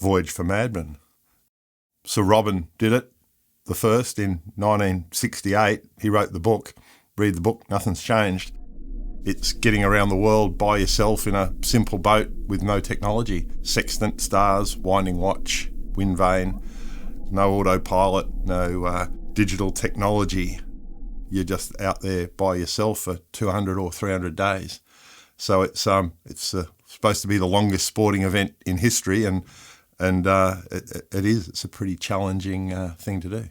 Voyage for Madmen. Sir Robin did it, the first, in 1968. He wrote the book. Read the book, nothing's changed. It's getting around the world by yourself in a simple boat with no technology. Sextant, stars, winding watch, wind vane, no autopilot, no digital technology. You're just out there by yourself for 200 or 300 days. So it's supposed to be the longest sporting event in history, and it is. It's a pretty challenging thing to do.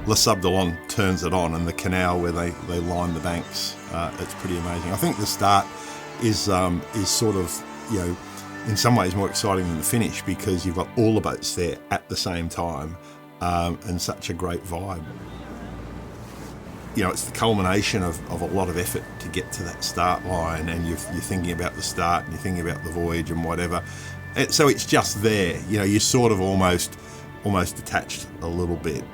Le Subdelon turns it on, and the canal where they line the banks, it's pretty amazing. I think the start is sort of, in some ways more exciting than the finish, because you've got all the boats there at the same time, and such a great vibe. It's the culmination of a lot of effort to get to that start line, and you're thinking about the start and you're thinking about the voyage and whatever. So it's just there. You're sort of almost detached a little bit.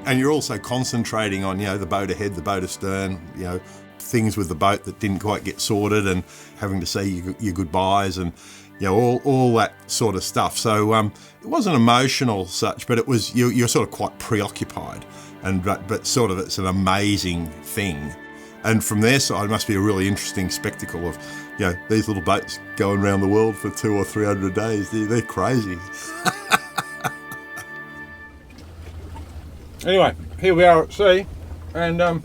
And you're also concentrating on, the boat ahead, the boat astern, things with the boat that didn't quite get sorted, and having to say your goodbyes, and, all that sort of stuff. So it wasn't emotional such, but it was, you're sort of quite preoccupied, but sort of it's an amazing thing. And from their side, it must be a really interesting spectacle of, these little boats going around the world for 200 or 300 days. They're crazy. Anyway, here we are at sea, and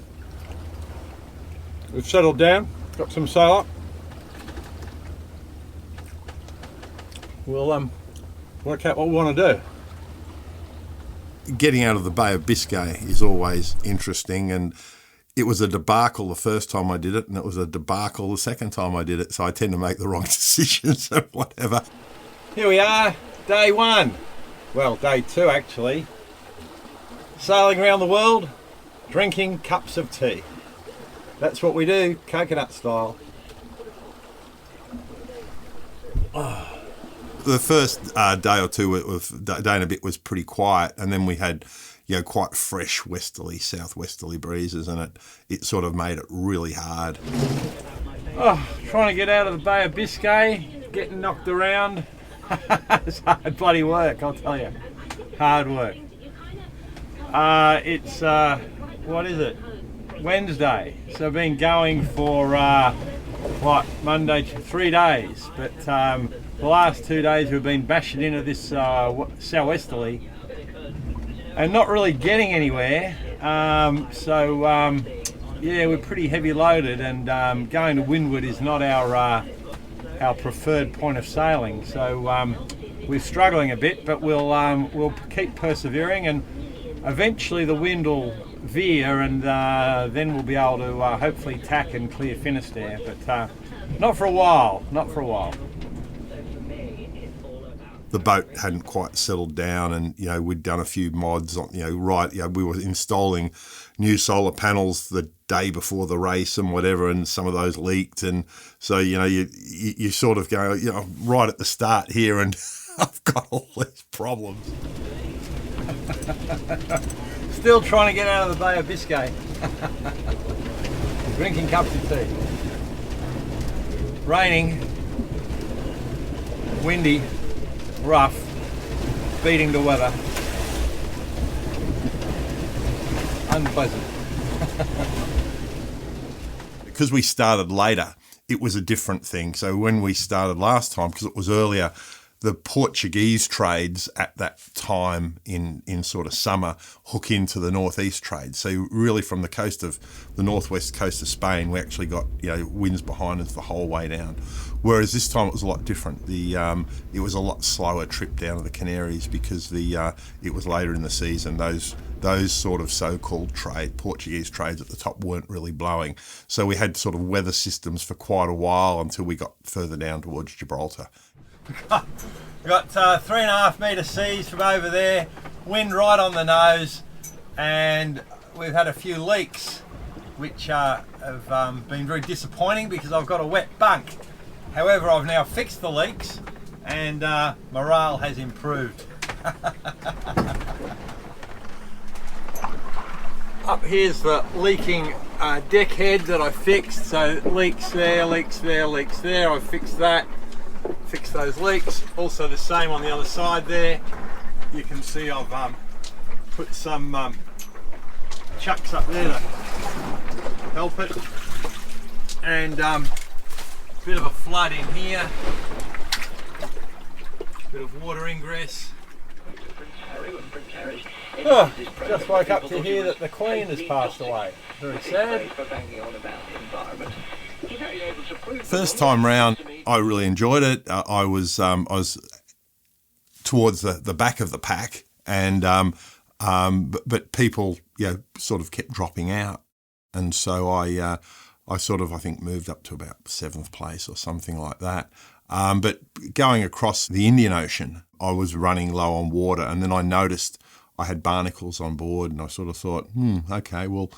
we've settled down, got some sail up. We'll work out what we want to do. Getting out of the Bay of Biscay is always interesting, and it was a debacle the first time I did it, and it was a debacle the second time I did it, so I tend to make the wrong decisions or whatever. Here we are, day one. Well, day two actually. Sailing around the world, drinking cups of tea. That's what we do, coconut style. The first day or two, day and a bit, was pretty quiet, and then we had, quite fresh westerly, southwesterly breezes, and it sort of made it really hard. Trying to get out of the Bay of Biscay, getting knocked around. It's hard bloody work, I'll tell you. Hard work. It's, what is it? Wednesday. So I've been going for, Monday, 3 days. But the last 2 days we've been bashing into this southwesterly and not really getting anywhere. We're pretty heavy loaded, and going to windward is not our preferred point of sailing. So we're struggling a bit, but we'll keep persevering, and eventually the wind will veer, and then we'll be able to hopefully tack and clear Finisterre, but not for a while. The boat hadn't quite settled down, and we'd done a few mods on, we were installing new solar panels the day before the race and whatever, and some of those leaked, and so you sort of go, right at the start here, and I've got all these problems. Still trying to get out of the Bay of Biscay. Drinking cups of tea. Raining, windy, rough, beating the weather. Unpleasant. Because we started later, it was a different thing. So when we started last time, because it was earlier, the Portuguese trades at that time in sort of summer hook into the northeast trade. So really from the coast of the northwest coast of Spain, we actually got winds behind us the whole way down. Whereas this time it was a lot different. It was a lot slower trip down to the Canaries because it was later in the season. Those sort of so-called Portuguese trades at the top weren't really blowing. So we had sort of weather systems for quite a while until we got further down towards Gibraltar. We've got 3.5 metre seas from over there, wind right on the nose, and we've had a few leaks which have been very disappointing because I've got a wet bunk. However, I've now fixed the leaks and morale has improved. Up here's the leaking deck head that I fixed. So leaks there, leaks there, leaks there. I fixed that, fixed those leaks. Also the same on the other side there. You can see I've put some chucks up there to help it. And bit of a flood in here. Bit of water ingress. Oh, just woke up to hear that the Queen has passed away. Very sad. First time round, I really enjoyed it. I was towards the back of the pack, and but people, sort of kept dropping out, and so I think moved up to about 7th place or something like that. But going across the Indian Ocean, I was running low on water, and then I noticed I had barnacles on board, and I sort of thought, okay, well,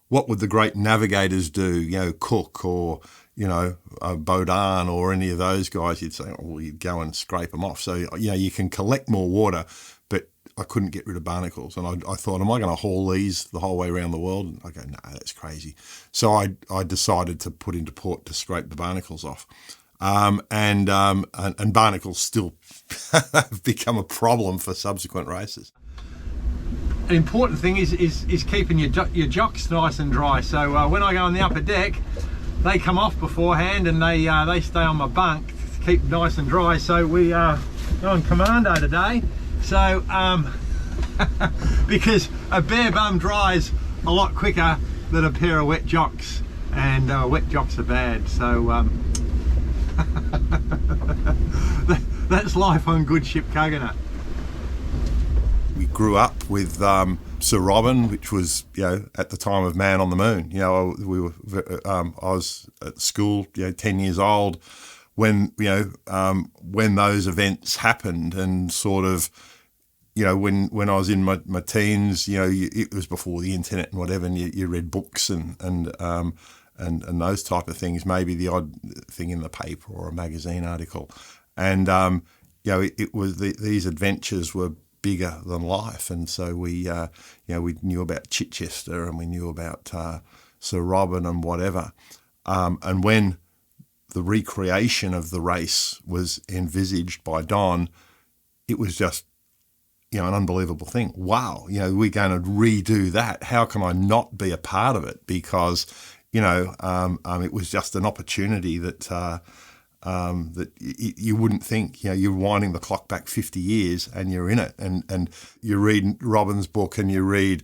what would the great navigators do? Cook or, Baudin or any of those guys. You'd say, oh, well, you'd go and scrape them off. So, you can collect more water, but I couldn't get rid of barnacles. And I thought, am I going to haul these the whole way around the world? And I go, no, that's crazy. So I decided to put into port to scrape the barnacles off. And barnacles still have become a problem for subsequent races. An important thing is keeping your jocks nice and dry. So when I go on the upper deck, they come off beforehand, and they stay on my bunk to keep nice and dry. So we are on commando today. So because a bare bum dries a lot quicker than a pair of wet jocks, and wet jocks are bad. So that's life on good ship Coconut. We grew up with Sir Robin, which was, at the time of Man on the Moon. I was at school, 10 years old when those events happened, and sort of, when I was in my teens, it was before the internet and whatever, and you read books and those type of things, maybe the odd thing in the paper or a magazine article. And, it was these adventures were bigger than life. And so we knew about Chichester, and we knew about Sir Robin and whatever. And when the recreation of the race was envisaged by Don, it was just, an unbelievable thing. Wow, we're going to redo that. How can I not be a part of it? Because, it was just an opportunity that you wouldn't think. You're winding the clock back 50 years and you're in it, and you read Robin's book, and you read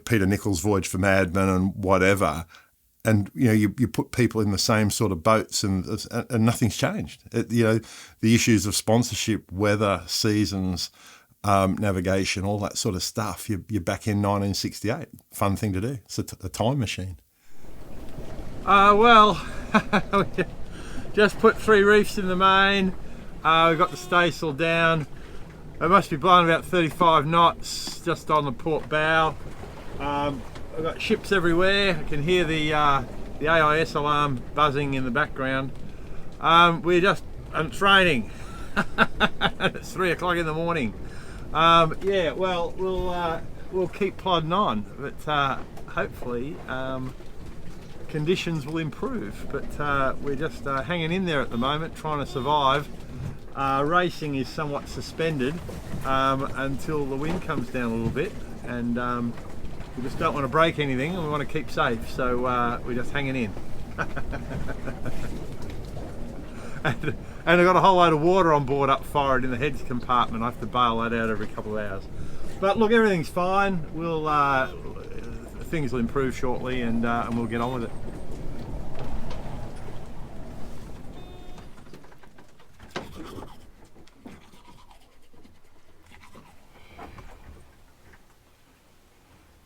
Peter Nichols' Voyage for Madmen and whatever, and you put people in the same sort of boats, and nothing's changed. The issues of sponsorship, weather, seasons, navigation, all that sort of stuff. You're back in 1968. Fun thing to do. It's a time machine. Well. Just put 3 reefs in the main. We've got the staysail down. It must be blowing about 35 knots just on the port bow. I've got ships everywhere. I can hear the AIS alarm buzzing in the background. And it's raining. It's 3 o'clock in the morning. We'll keep plodding on, but hopefully conditions will improve, but we're just hanging in there at the moment, trying to survive. Racing is somewhat suspended until the wind comes down a little bit, and we just don't want to break anything, and we want to keep safe, so we're just hanging in. and I've got a whole load of water on board up forward in the heads compartment. I have to bail that out every couple of hours. But look, everything's fine. Things will improve shortly, and we'll get on with it.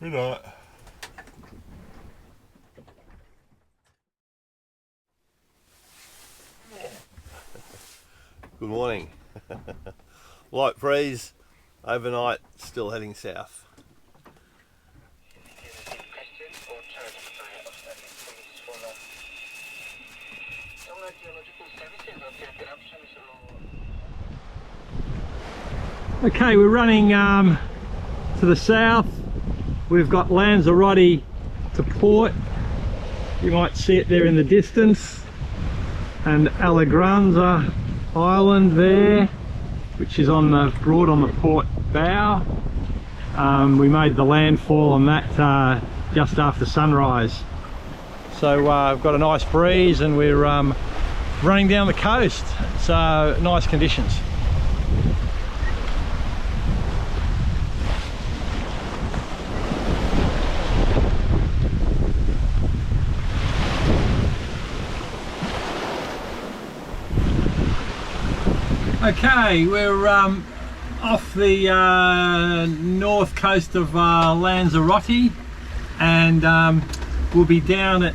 Good night. Good morning. Light breeze, overnight, still heading south. Okay, we're running to the south. we've got Lanzarote to port. You might see it there in the distance, and Alegranza Island there, which is on the broad on the port bow. We made the landfall on that just after sunrise. So I've got a nice breeze and we're running down the coast, so nice conditions. Okay, we're off the north coast of Lanzarote, and we'll be down at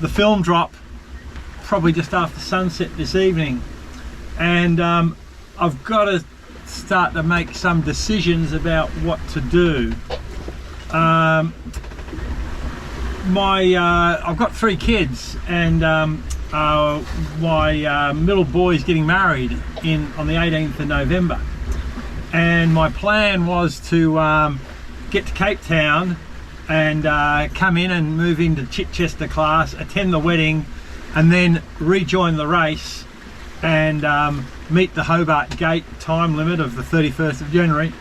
the film drop probably just after sunset this evening. And I've got to start to make some decisions about what to do. I've got 3 kids, and my middle boy's getting married on the 18th of November, and my plan was to get to Cape Town and come in and move into Chichester class, attend the wedding, and then rejoin the race and meet the Hobart Gate time limit of the 31st of January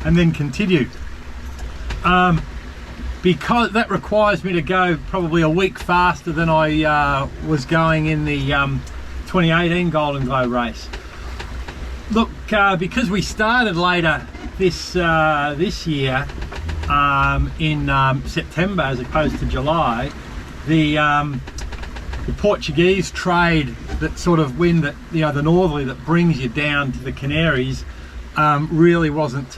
and then continue. Because that requires me to go probably a week faster than I was going in the 2018 Golden Globe race. Look, because we started later this year in September as opposed to July, the Portuguese trade, that sort of wind that, you know, the northerly that brings you down to the Canaries, really wasn't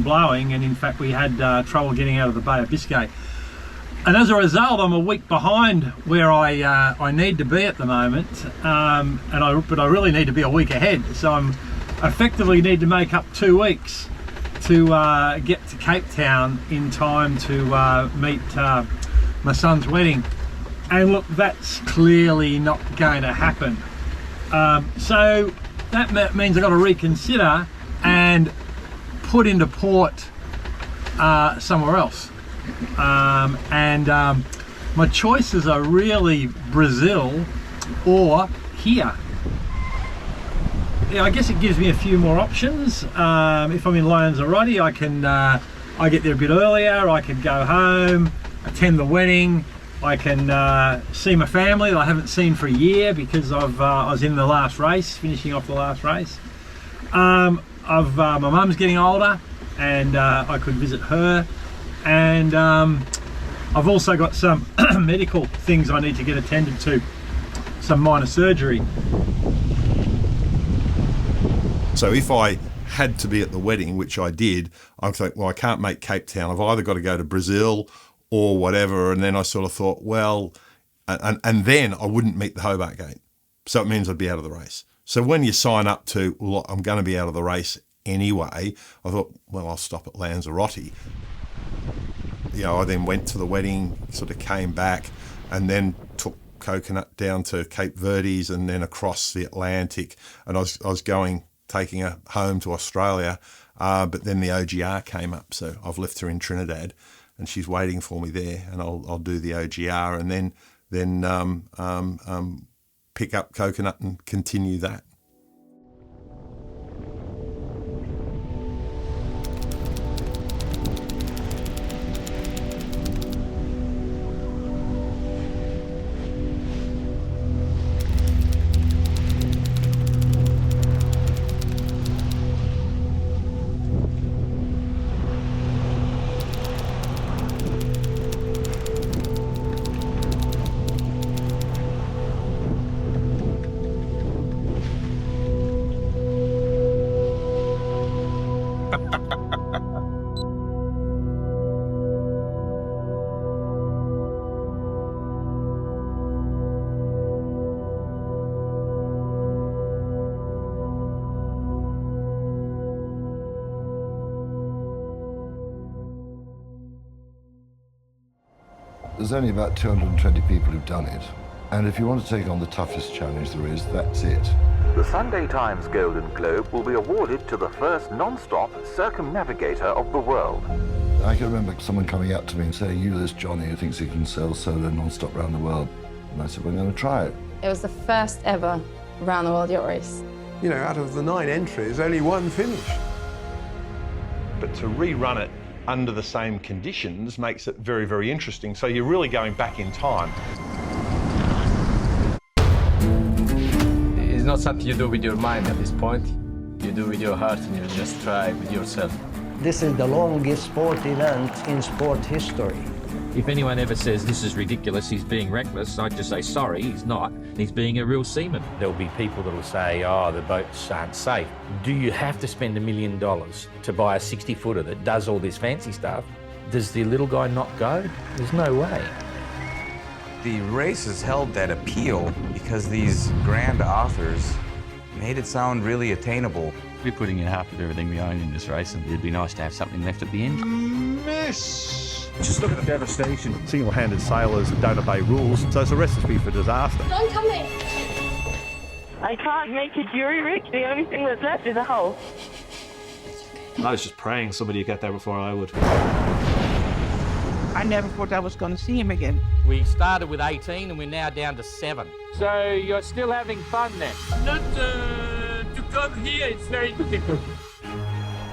blowing, and in fact we had trouble getting out of the Bay of Biscay, and as a result I'm a week behind where I need to be at the moment, but I really need to be a week ahead, so I'm effectively need to make up 2 weeks to get to Cape Town in time to meet my son's wedding. And look, that's clearly not going to happen, so that means I've got to reconsider and put into port somewhere else. My choices are really Brazil or here. Yeah, I guess it gives me a few more options. If I'm in Lanzarote, I get there a bit earlier, I could go home, attend the wedding, I can see my family that I haven't seen for a year because I was in the last race, finishing off the last race. My mum's getting older, and I could visit her, and I've also got some medical things I need to get attended to, some minor surgery. So if I had to be at the wedding, which I did, I thought, well, I can't make Cape Town. I've either got to go to Brazil or whatever. And then I sort of thought, well, and then I wouldn't meet the Hobart Gate. So it means I'd be out of the race. So when you sign up to, well, I'm going to be out of the race anyway, I thought, well, I'll stop at Lanzarote. You know, I then went to the wedding, sort of came back, and then took Coconut down to Cape Verdes and then across the Atlantic. And I was taking her home to Australia, but then the OGR came up. So I've left her in Trinidad, and she's waiting for me there, and I'll do the OGR and then pick up Coconut and continue that. There's only about 220 people who've done it, and if you want to take on the toughest challenge there is, that's it. The Sunday Times Golden Globe will be awarded to the first non-stop circumnavigator of the world. I can remember someone coming up to me and saying, "You, this Johnny who thinks he can sail solo non-stop around the world." And I said, "We're going to try it." It was the first ever round the world yacht race. You know, out of the 9 entries, only 1 finished. But to rerun it under the same conditions makes it very, very interesting. So you're really going back in time. It's not something you do with your mind at this point. You do with your heart and you just try with yourself. This is the longest sport event in sport history. If anyone ever says this is ridiculous, he's being reckless, I'd just say, sorry, he's not. He's being a real seaman. There'll be people that will say, oh, the boats aren't safe. Do you have to spend $1 million to buy a 60-footer that does all this fancy stuff? Does the little guy not go? There's no way. The race has held that appeal because these grand authors made it sound really attainable. We're putting in half of everything we own in this race, and it'd be nice to have something left at the end. Miss! Just look at the devastation. Single-handed sailors don't obey rules, so it's a recipe for disaster. Don't come in. I can't make a jury rig. The only thing that's left is a hole. I was just praying somebody would get there before I would. I never thought I was going to see him again. We started with 18 and we're now down to 7. So you're still having fun then? Not to come here, it's very difficult.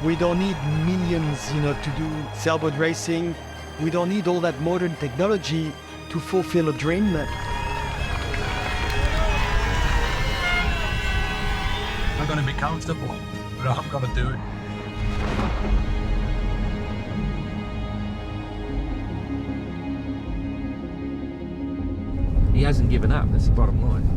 We don't need millions, to do sailboat racing. We don't need all that modern technology to fulfill a dream. I'm going to be comfortable, but I'm going to do it. He hasn't given up, that's the bottom line.